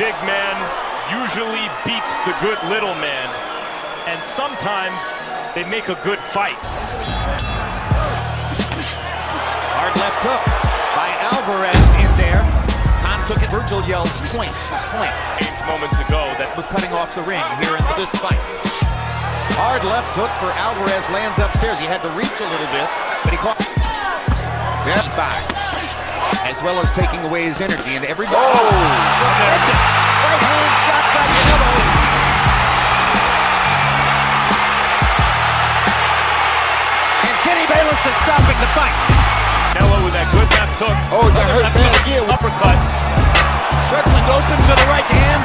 big man usually beats the good little man, and sometimes they make a good fight. Hard left hook by Alvarez in there. Khan took it. Virgil yells, "Point, point." Moments ago that was cutting off the ring here in this fight. Hard left hook for Alvarez, lands upstairs. He had to reach a little bit, but he caught. Yeah, back. As well as taking away his energy, and every right hand shot by Canelo. And Kenny Bayless is stopping the fight. Canelo with that good left hook. Oh, that hurt bad again. Uppercut. Kirkland open to the right hand.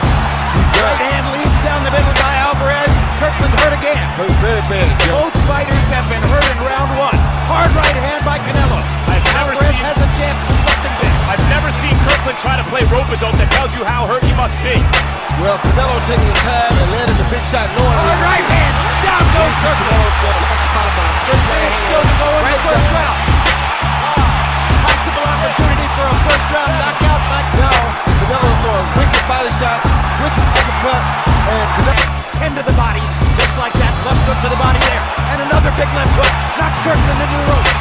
Right hand leads down the middle by Alvarez. Kirkland hurt again. Hurt very bad again. Both fighters have been hurt in round one. Hard right hand by Canelo. Alvarez has a chance for something big. I've never seen Kirkland try to play rope-a-dope. That tells you how hurt he must be. Well, Canelo taking his time and landing the big shot, knowing hard right hand. Down goes Kirkland. Straight right hand. Still to go in the first round. Possible opportunity for a first round knockout. Now, Canelo throwing wicked body shots, wicked uppercuts, and Canelo. Into the body, just like that. Left hook to the body there. And another big left hook. Knocks Kirkland into the ropes.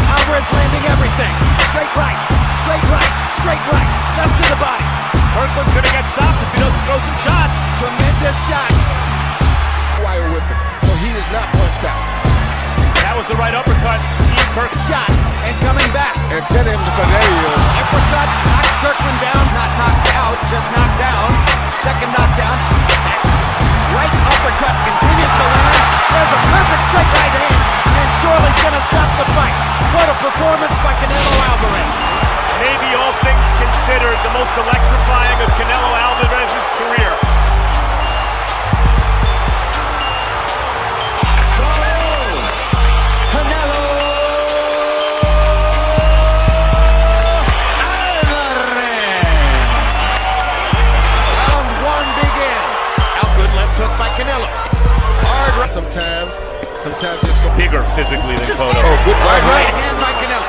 Alvarez landing everything. Straight right, straight right, straight right. Left to the body. Kirkland's gonna get stopped if he doesn't throw some shots. Tremendous shots. Wire with him, so he is not punched out. That was the right uppercut. Kirkland shot and coming back. And tell him to come. There he is. Uppercut knocks Kirkland down. Not knocked out, just knocked down. Second knockdown. Right uppercut continues to land. There's a perfect straight right hand. And surely gonna stop the fight. What a performance by Canelo Alvarez. Maybe all things considered, the most electrifying of Canelo Alvarez's career. So, Canelo Alvarez. Round one begins. Out good left hook by Canelo. Hard right. Sometimes it's so Bigger physically than Cotto. Oh, good Hard right hand by Canelo.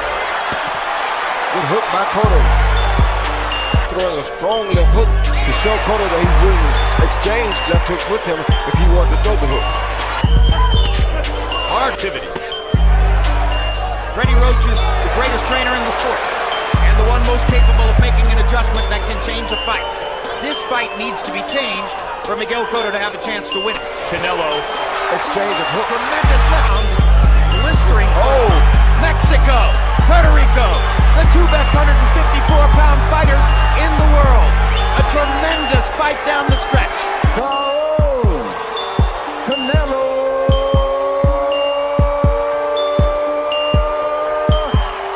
Good hook by Cotto. Throwing a strong left hook to show Cotto that he's willing to exchange left hooks with him if he wanted to throw the hook. Hard activities. Freddie Roach is the greatest trainer in the sport and the one most capable of making an adjustment that can change a fight. This fight needs to be changed for Miguel Cotto to have a chance to win. Canelo. Exchange of hooks. Tremendous round. Blistering. Oh! Mexico, Puerto Rico, the two best 154-pound fighters in the world. A tremendous fight down the stretch. Canelo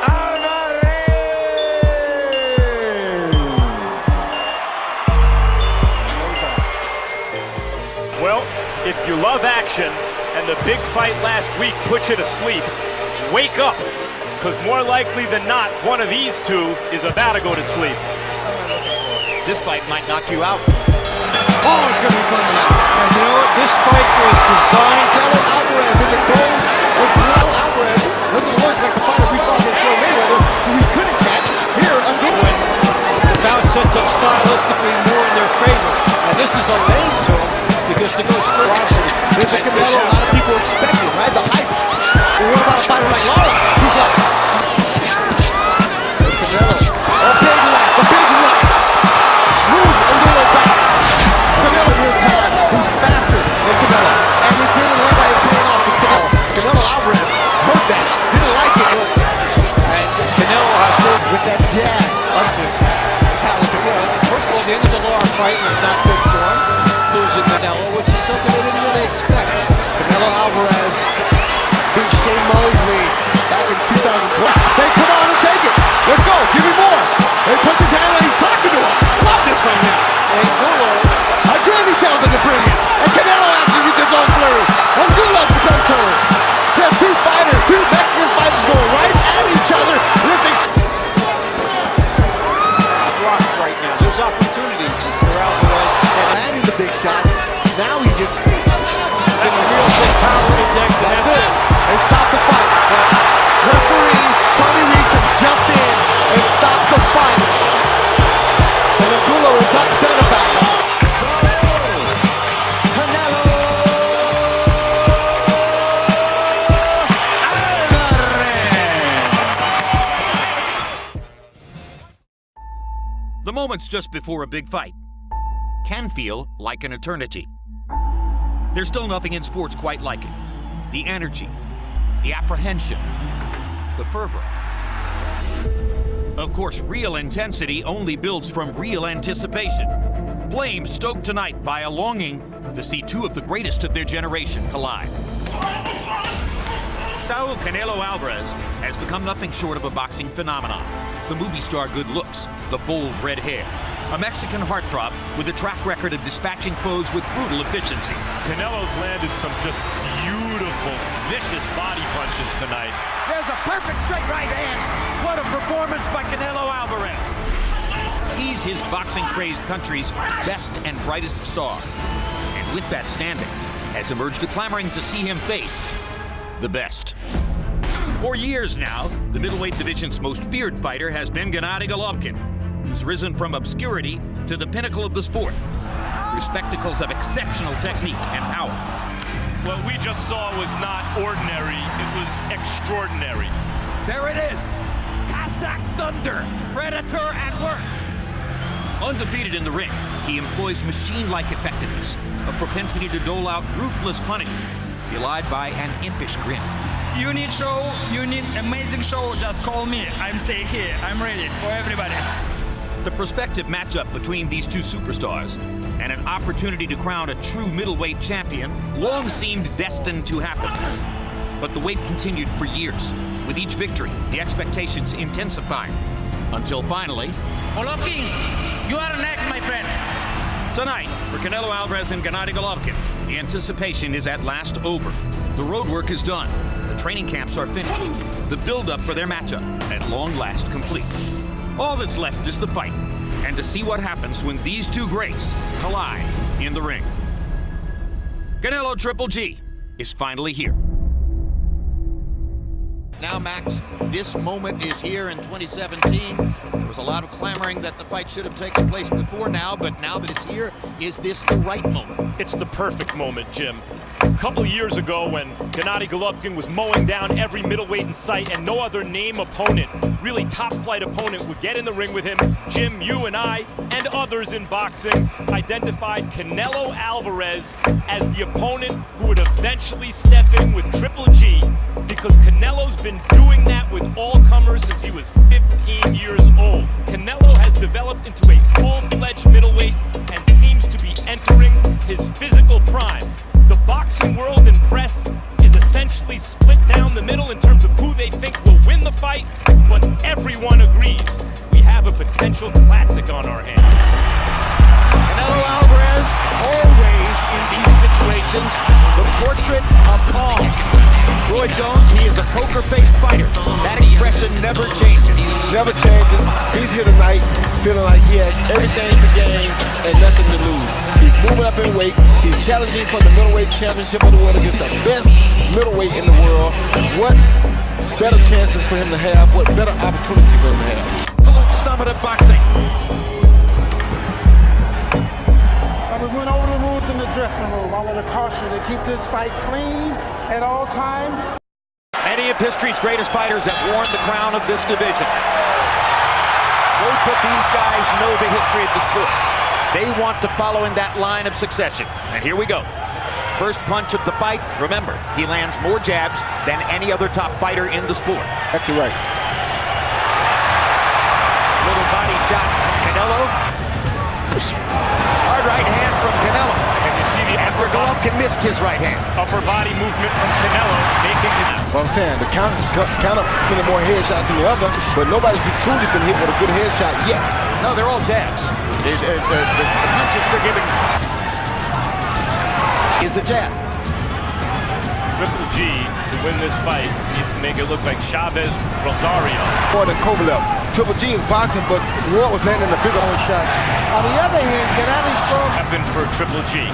Alvarez. Well, if you love action and the big fight last week put you to sleep, wake up, because more likely than not, one of these two is about to go to sleep. This fight might knock you out. Oh, it's going to be fun tonight. And you know what? This fight was designed. Canelo Alvarez in the gold with Canelo Alvarez. Doesn't look like the fighter we saw against Floyd Mayweather, who he couldn't catch. Here, When the bout sets up stylistically more in their favor. And this is a lane to him because to go straight. This is Canelo a lot of people expected, right? The hype. But what about a fighter like Lara? Who got Canelo. A big left, a big left. Moves a little back. Canelo will time. He's faster than Canelo. And we Moments just before a big fight can feel like an eternity. There's still nothing in sports quite like it. The energy, the apprehension, the fervor. Of course, real intensity only builds from real anticipation. Flames stoked tonight by a longing to see two of the greatest of their generation collide. Saul Canelo Alvarez has become nothing short of a boxing phenomenon. The movie star good looks, the bold red hair. A Mexican heartthrob with a track record of dispatching foes with brutal efficiency. Canelo's landed some just beautiful, vicious body punches tonight. There's a perfect straight right hand. What a performance by Canelo Alvarez. He's his boxing-crazed country's best and brightest star. And with that standing, has emerged a clamoring to see him face the best. For years now, the middleweight division's most feared fighter has been Gennady Golovkin, who's risen from obscurity to the pinnacle of the sport through spectacles of exceptional technique and power. What we just saw was not ordinary, it was extraordinary. There it is, Cossack Thunder, Predator at work. Undefeated in the ring, he employs machine-like effectiveness, a propensity to dole out ruthless punishment, belied by an impish grin. You need show, you need amazing show, just call me. I'm staying here, I'm ready for everybody. The prospective matchup between these two superstars and an opportunity to crown a true middleweight champion long seemed destined to happen. But the wait continued for years. With each victory, the expectations intensifying. Until finally... Golovkin, you are next, my friend. Tonight, for Canelo Alvarez and Gennady Golovkin, the anticipation is at last over. The road work is done. The training camps are finished. The build-up for their matchup, at long last, complete. All that's left is the fight, and to see what happens when these two greats collide in the ring. Canelo Triple G is finally here. Now, Max, this moment is here in 2017. There was a lot of clamoring that the fight should have taken place before now, but now that it's here, is this the right moment? It's the perfect moment, Jim. A couple of years ago when Gennady Golovkin was mowing down every middleweight in sight and no other name opponent, really top-flight opponent, would get in the ring with him, Jim, you and I, and others in boxing identified Canelo Alvarez as the opponent who would eventually step in with Triple G, because Canelo's been doing that with all comers since he was 15 years old. Canelo has developed into a full-fledged middleweight and seems to be entering his physical prime. The boxing world and press is essentially split down the middle in terms of who they think will win the fight, but everyone agrees we have a potential classic on our hands. Canelo Alvarez, always in these situations, the portrait of calm. Roy Jones, he is a poker-faced fighter. That expression never changes. Never changes. He's here tonight feeling like he has everything to gain and nothing to lose. He's moving up in weight. He's challenging for the middleweight championship of the world against the best middleweight in the world. What better chances for him to have? What better opportunity for him to have? Absolute summit of boxing. We went over the rules in the dressing room. I want to caution you to keep this fight clean at all times. Many of history's greatest fighters have worn the crown of this division. Both of these guys know the history of the sport. They want to follow in that line of succession. And here we go. First punch of the fight. Remember, he lands more jabs than any other top fighter in the sport. Exactly right. Little body shot from Canelo. Hard right hand from Canelo. And you see the After Golovkin missed his right hand. upper body movement from Canelo, making his... Well, I'm saying the count of many more headshots than the other, but nobody's truly been hit with a good headshot yet. No, they're all jabs. The punches they're giving is a jab. Triple G, to win this fight, needs to make it look like Chavez Rosario. More than Kovalev. Triple G is boxing, but Roy was landing the bigger shots. On the other hand, Gennady's strong. Happened for Triple G.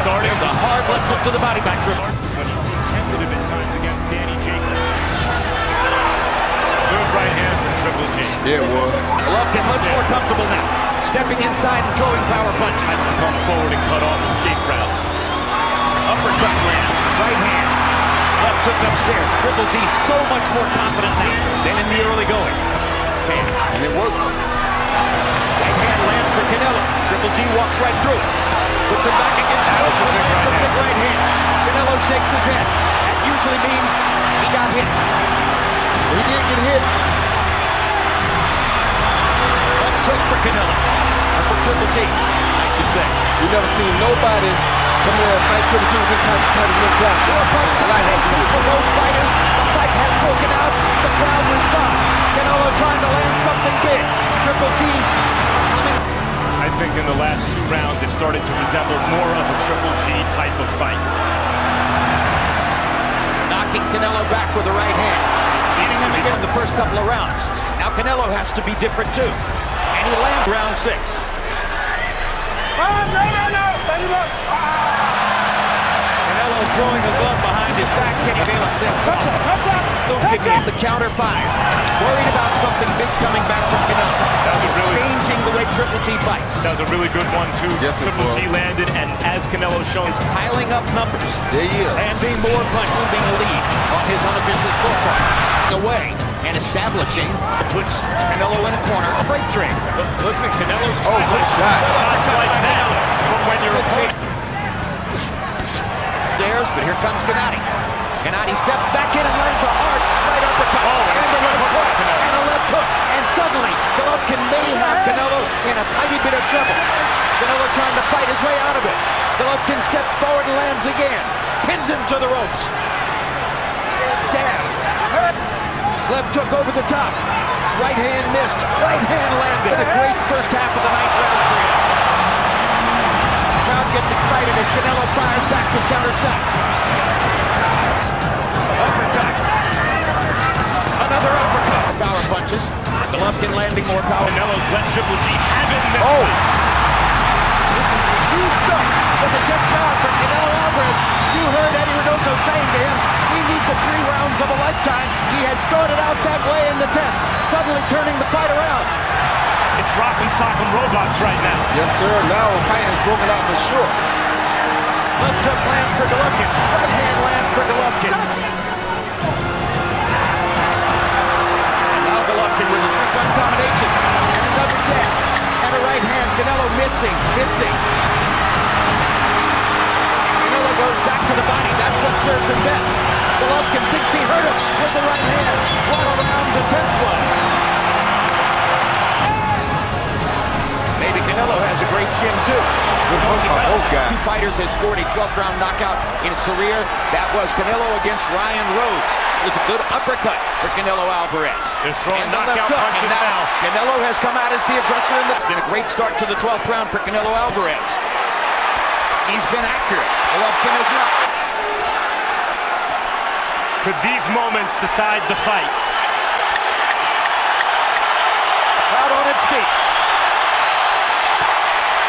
Starting The hard left hook to the body back triple. when he seemed tentative at times against Danny Jacobs. Good right hand from Triple G. Yeah, it was. Golovkin much more comfortable now. Stepping inside and throwing power punches. Has to come forward and cut off escape routes. Uppercut lands, right hand. Left hook upstairs. Triple G so much more confident now than in the early going. And it worked. Right hand Canelo. Triple G walks right through it. Puts him back against the ropes and lands a big right hand. Canelo shakes his head. That usually means he got hit. He did get hit. Left hook for Canelo. Or for Triple G, I should say. We've never seen nobody come in and fight Triple G with this type of mentality. Four punch combinations for both fighters. The fight has broken out. The crowd responds. Canelo trying to land something big. Triple G coming. I think in the last 2 rounds, it started to resemble more of a Triple G type of fight. Knocking Canelo back with the right hand. Beating him again in the first couple of rounds. Now Canelo has to be different too. And he lands round 6. Canelo throwing a glove behind his back. Kenny Bayless says, touch up. The counter fire. Worried about something big coming back from Canelo. Changing the way Triple G fights. That was a really good one, too. Yes, Triple G landed, and as Canelo shown, Is piling up numbers. There he is. Landing more punches, moving a lead on his unofficial scorecard. Away and establishing, puts Canelo in a corner. A break train. listen, Canelo's Good shot. shots like that. But when you're opposed, Stairs, but here comes Gennady. Gennady steps back in and lands a hard right uppercut. And a left hook. And a left hook. And suddenly, Golovkin may have Canelo in a tiny bit of trouble. Canelo trying to fight his way out of it. Golovkin steps forward and lands again. Pins him to the ropes. Jab. Left hook over the top. Right hand missed. Right hand landed. A great first half of the 9th round for him. Crowd gets excited as Canelo fires back with counter shots. Uppercut. Another uppercut. Power punches. Golovkin landing more power. Canelo's let Triple G have it in this Oh! fight. This is huge stuff for the 10th round from Canelo Alvarez. You heard Eddie Reynoso saying to him, we need the 3 rounds of a lifetime. He had started out that way in the 10th, suddenly turning the fight around. It's rock'em sock'em robots right now. Yes, sir. Now a fight has broken out for sure. Left hook lands for Golovkin. Right hand lands for Golovkin. And now Golovkin with a 3-punch combination. And another jab. And a right hand. Canelo missing. Canelo goes back to the body. That's what serves him best. Golovkin thinks he hurt him with the right hand. One around the 10th one. Maybe Canelo has a great chin too. Both guys. 2 fighters has scored a 12th round knockout in his career. That was Canelo against Ryan Rhodes. It was a good uppercut for Canelo Alvarez. They're throwing And the knockout left hook. punches And now. Canelo has come out as the aggressor. It's been a great start to the 12th round for Canelo Alvarez. He's been accurate. Golovkin has not. Could these moments decide the fight? Crowd on its feet.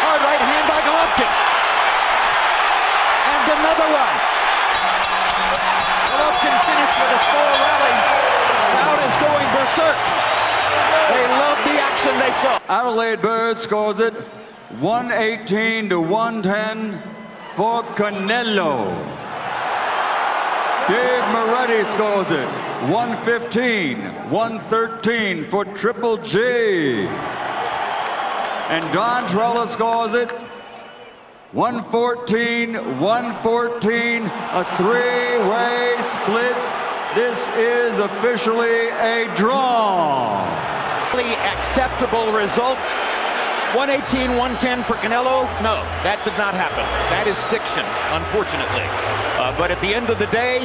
Hard right hand by Golovkin. And another one. Golovkin finished with a slow rally. Crowd is going berserk. They love the action they saw. Adelaide Bird scores it 118 to 110 for Canelo. Dave Moretti scores it 115-113 for Triple G. And Don Trella scores it 114-114, a 3-way split. This is officially a draw. Really acceptable result. 118-110 for Canelo. No, that did not happen. That is fiction, unfortunately. But at the end of the day,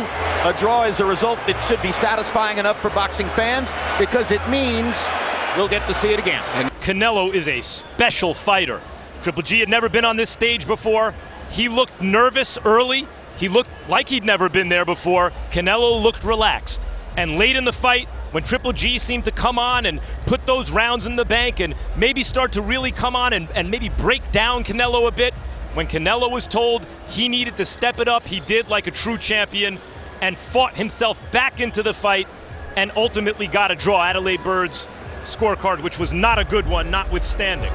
a draw is a result that should be satisfying enough for boxing fans because it means we'll get to see it again. And Canelo is a special fighter. Triple G had never been on this stage before. He looked nervous early. He looked like he'd never been there before. Canelo looked relaxed. And late in the fight, when Triple G seemed to come on and put those rounds in the bank and maybe start to really come on and maybe break down Canelo a bit, when Canelo was told he needed to step it up, he did like a true champion and fought himself back into the fight and ultimately got a draw. Adelaide Bird's scorecard, which was not a good one, notwithstanding.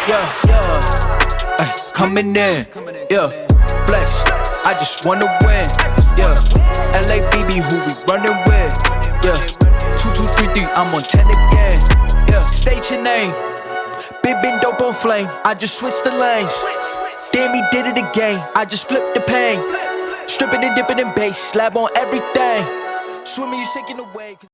Yeah. Ay, coming in, yeah. Flex, I just wanna win. Yeah, LABB, who we running with? Yeah, 2 2 3 3, I'm on 10 again. Yeah, state your name. Been dope on flame. I just switched the lanes. Damn, he did it again. I just flipped the pain. Stripping and dipping in bass, slab on everything. Swimming, you sinking away.